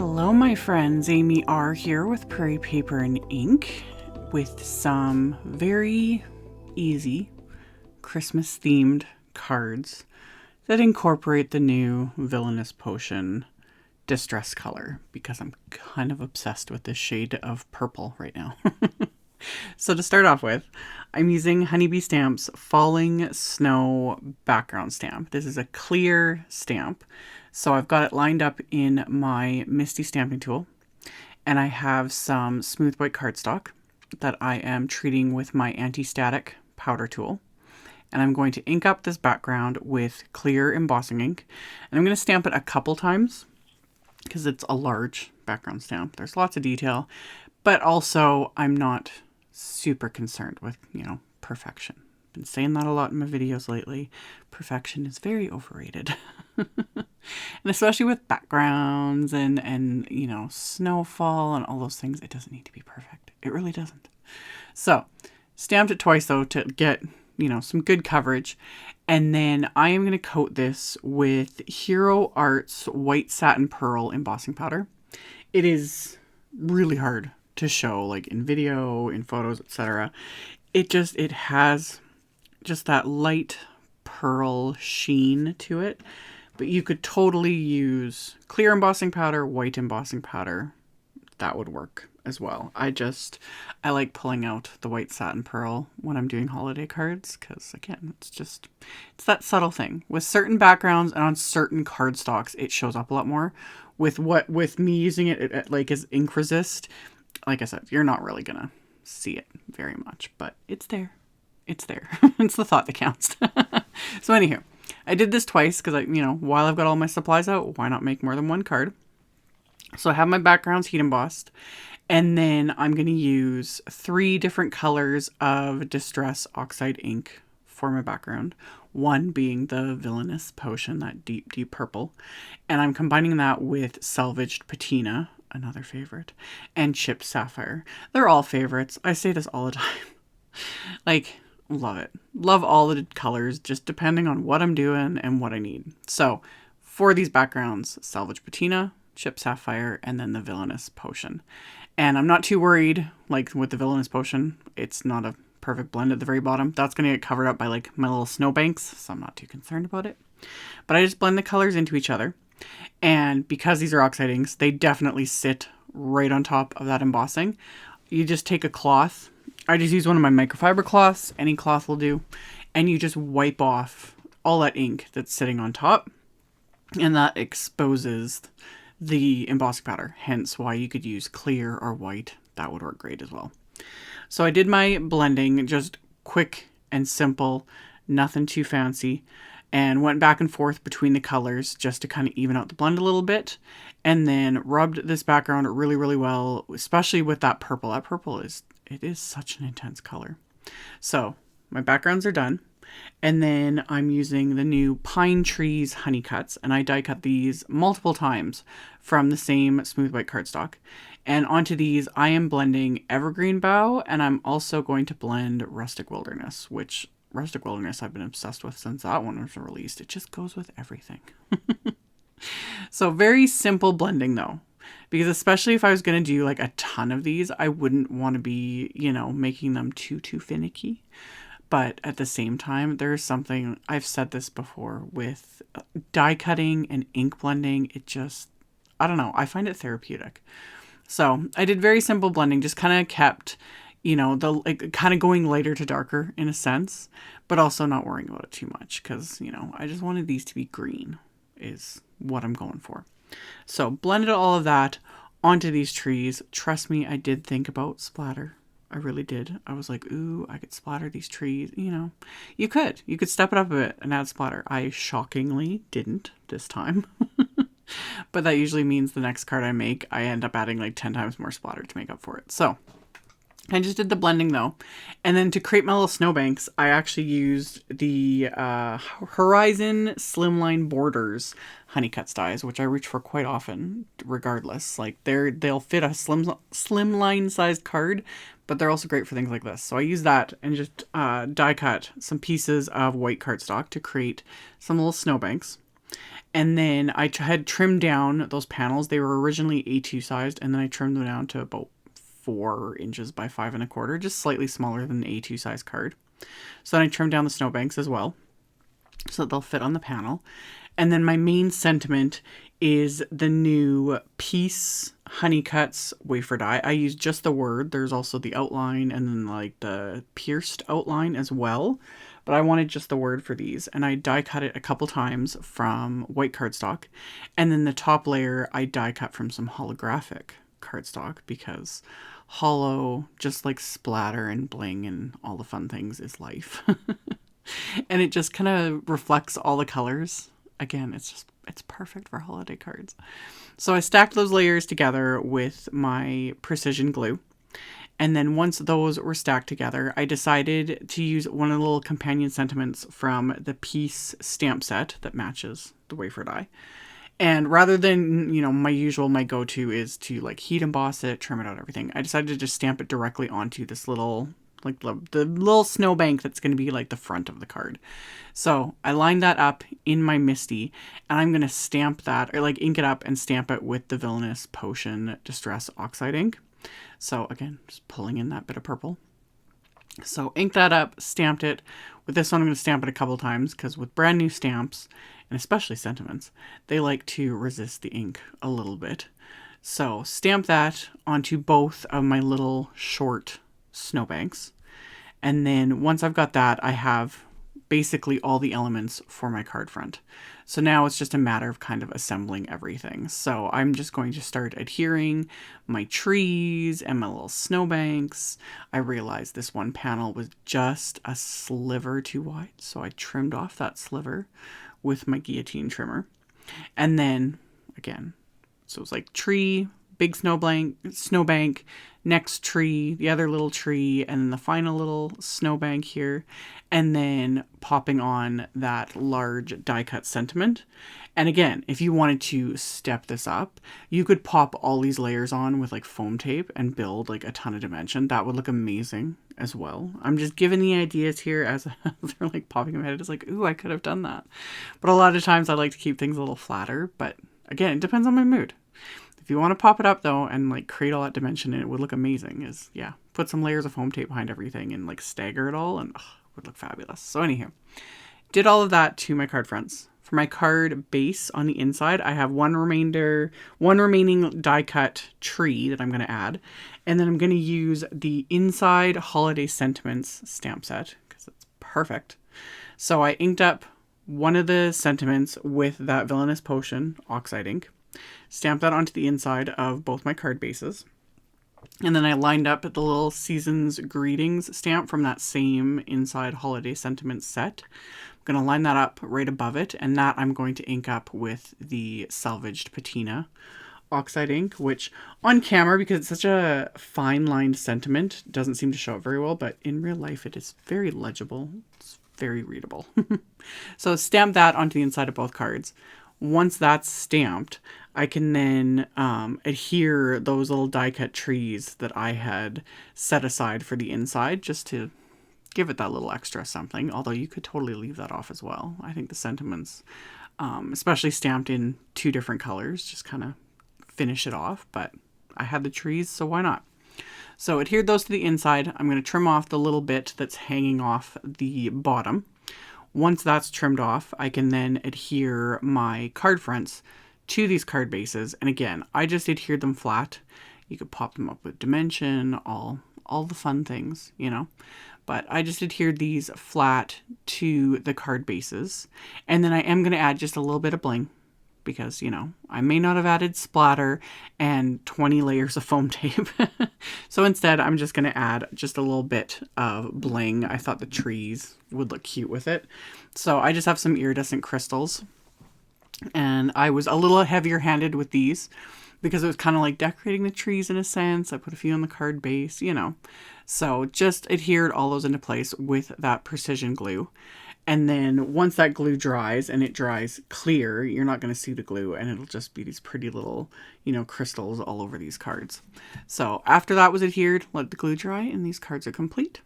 Hello my friends, AmyR here with Prairie Paper and Ink with some very easy Christmas themed cards that incorporate the new Villainous Potion distress color because I'm kind of obsessed with this shade of purple right now. So to start off with, I'm using Honeybee Stamp's Falling Snow background stamp. This is a clear stamp. So I've got it lined up in my MISTI stamping tool, and I have some smooth white cardstock that I am treating with my anti-static powder tool. And I'm going to ink up this background with clear embossing ink. And I'm going to stamp it a couple times because it's a large background stamp. There's lots of detail, but also I'm not super concerned with, perfection. I've been saying that a lot in my videos lately. Perfection is very overrated. And especially with backgrounds and snowfall and all those things, it doesn't need to be perfect. It really doesn't. So, stamped it twice though to get, some good coverage. And then I am going to coat this with Hero Art's White Satin Pearl embossing powder. It is really hard to show, like in video, in photos, etc. It has just that light pearl sheen to it. But you could totally use clear embossing powder, white embossing powder. That would work as well. I like pulling out the white satin pearl when I'm doing holiday cards because, again, it's that subtle thing. With certain backgrounds and on certain cardstocks, it shows up a lot more. With me using it like as ink resist, like I said, you're not really going to see it very much, but it's there. It's there. It's the thought that counts. So anywho, I did this twice because while I've got all my supplies out, why not make more than one card? So I have my backgrounds heat embossed, and then I'm going to use 3 different colors of Distress Oxide ink for my background. One being the Villainous Potion, that deep, deep purple. And I'm combining that with Salvaged Patina, another favorite, and Chipped Sapphire. They're all favorites. I say this all the time. Love it. Love all the colors, just depending on what I'm doing and what I need. So for these backgrounds, Salvaged Patina, Chipped Sapphire, and then the Villainous Potion. And I'm not too worried, with the Villainous Potion, it's not a perfect blend at the very bottom. That's going to get covered up by my little snowbanks, so I'm not too concerned about it. But I just blend the colors into each other. And because these are oxide inks, they definitely sit right on top of that embossing. You just take a cloth. I just use one of my microfiber cloths. Any cloth will do. And you just wipe off all that ink that's sitting on top. And that exposes the embossing powder. Hence why you could use clear or white. That would work great as well. So I did my blending, just quick and simple. Nothing too fancy. And went back and forth between the colors just to kind of even out the blend a little bit. And then rubbed this background really, really well, especially with that purple. That purple is such an intense color. So my backgrounds are done. And then I'm using the new Pine Trees Honey Cuts. And I die cut these multiple times from the same smooth white cardstock. And onto these, I am blending Evergreen BOUGH. And I'm also going to blend Rustic Wilderness, which Rustic Wilderness I've been obsessed with since that one was released. It just goes with everything. So very simple blending though, because especially if I was going to do a ton of these, I wouldn't want to be, making them too finicky. But at the same time, there's something, I've said this before, with die cutting and ink blending, I don't know, I find it therapeutic. So I did very simple blending, just kind of kept kind of going lighter to darker in a sense, but also not worrying about it too much because, I just wanted these to be green is what I'm going for. So blended all of that onto these trees. Trust me, I did think about splatter. I really did. I was like, ooh, I could splatter these trees. You could step it up a bit and add splatter. I shockingly didn't this time. But that usually means the next card I make, I end up adding 10 times more splatter to make up for it. So I just did the blending though. And then to create my little snowbanks, I actually used the Horizon Slimline Borders honey cuts dies, which I reach for quite often regardless. They'll fit a slimline sized card, but they're also great for things like this. So I use that and just die cut some pieces of white cardstock to create some little snowbanks. And then I had trimmed down those panels. They were originally A2 sized, and then I trimmed them down to about 4 inches by 5 1/4, just slightly smaller than the A2 size card. So then I trimmed down the snowbanks as well, so that they'll fit on the panel. And then my main sentiment is the new Peace Honeycuts wafer die. I use just the word. There's also the outline and then like the pierced outline as well. But I wanted just the word for these. And I die cut it a couple times from white cardstock. And then the top layer I die cut from some holographic cardstock, because hollow, just like splatter and bling and all the fun things, is life. And it just kind of reflects all the colors. Again, it's perfect for holiday cards. So I stacked those layers together with my precision glue. And then once those were stacked together, I decided to use one of the little companion sentiments from the Peace stamp set that matches the wafer die. And rather than, my go-to is to like heat emboss it, trim it out, everything, I decided to just stamp it directly onto this little, like the little snowbank that's going to be like the front of the card. So I lined that up in my MISTI, and I'm going to stamp that, or like ink it up and stamp it with the Villainous Potion Distress Oxide ink. So again, just pulling in that bit of purple. So inked that up, stamped it. With this one, I'm going to stamp it a couple times, because with brand new stamps, and especially sentiments, they like to resist the ink a little bit. So stamp that onto both of my little short snowbanks. And then once I've got that, I have basically all the elements for my card front. So now it's just a matter of kind of assembling everything. So I'm just going to start adhering my trees and my little snowbanks. I realized this one panel was just a sliver too wide, so I trimmed off that sliver with my guillotine trimmer. And then again, so it's like tree, big snowbank, next tree, the other little tree, and then the final little snowbank here, and then popping on that large die cut sentiment. And again, if you wanted to step this up, you could pop all these layers on with like foam tape and build like a ton of dimension. That would look amazing as well. I'm just giving the ideas here as they're like popping in my head. It's like, ooh, I could have done that. But a lot of times I like to keep things a little flatter, but again, it depends on my mood. If you want to pop it up though and like create all that dimension, and it would look amazing, is put some layers of foam tape behind everything and like stagger it all, and it would look fabulous. So anywho, did all of that to my card fronts. For my card base on the inside, I have one remaining die cut tree that I'm going to add, and then I'm going to use the Inside Holiday Sentiments stamp set because it's perfect. So I inked up one of the sentiments with that Villainous Potion Oxide ink. Stamp that onto the inside of both my card bases. And then I lined up the little Season's Greetings stamp from that same Inside Holiday Sentiments set. I'm going to line that up right above it, and that I'm going to ink up with the Salvaged Patina Oxide ink, which on camera, because it's such a fine lined sentiment, doesn't seem to show up very well, but in real life it is very legible. It's very readable. So stamp that onto the inside of both cards. Once that's stamped, I can then adhere those little die cut trees that I had set aside for the inside, just to give it that little extra something. Although you could totally leave that off as well. I think the sentiments, especially stamped in 2 different colors, just kind of finish it off. But I had the trees, so why not? So adhered those to the inside. I'm going to trim off the little bit that's hanging off the bottom. Once that's trimmed off, I can then adhere my card fronts to these card bases. And again, I just adhered them flat. You could pop them up with dimension, all the fun things, But I just adhered these flat to the card bases. And then I am going to add just a little bit of bling, because, I may not have added splatter and 20 layers of foam tape. So instead, I'm just going to add just a little bit of bling. I thought the trees would look cute with it. So I just have some iridescent crystals. And I was a little heavier handed with these because it was kind of like decorating the trees in a sense. I put a few on the card base, So just adhered all those into place with that precision glue. And then once that glue dries, and it dries clear, you're not going to see the glue, and it'll just be these pretty little, crystals all over these cards. So after that was adhered, let the glue dry, and these cards are complete.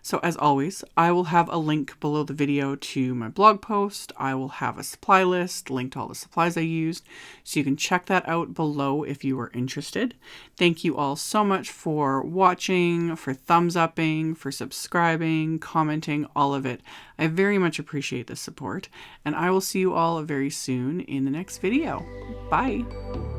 So as always, I will have a link below the video to my blog post. I will have a supply list, link to all the supplies I used, so you can check that out below if you are interested. Thank you all so much for watching, for thumbs upping, for subscribing, commenting, all of it. I very much appreciate the support, and I will see you all very soon in the next video. Bye!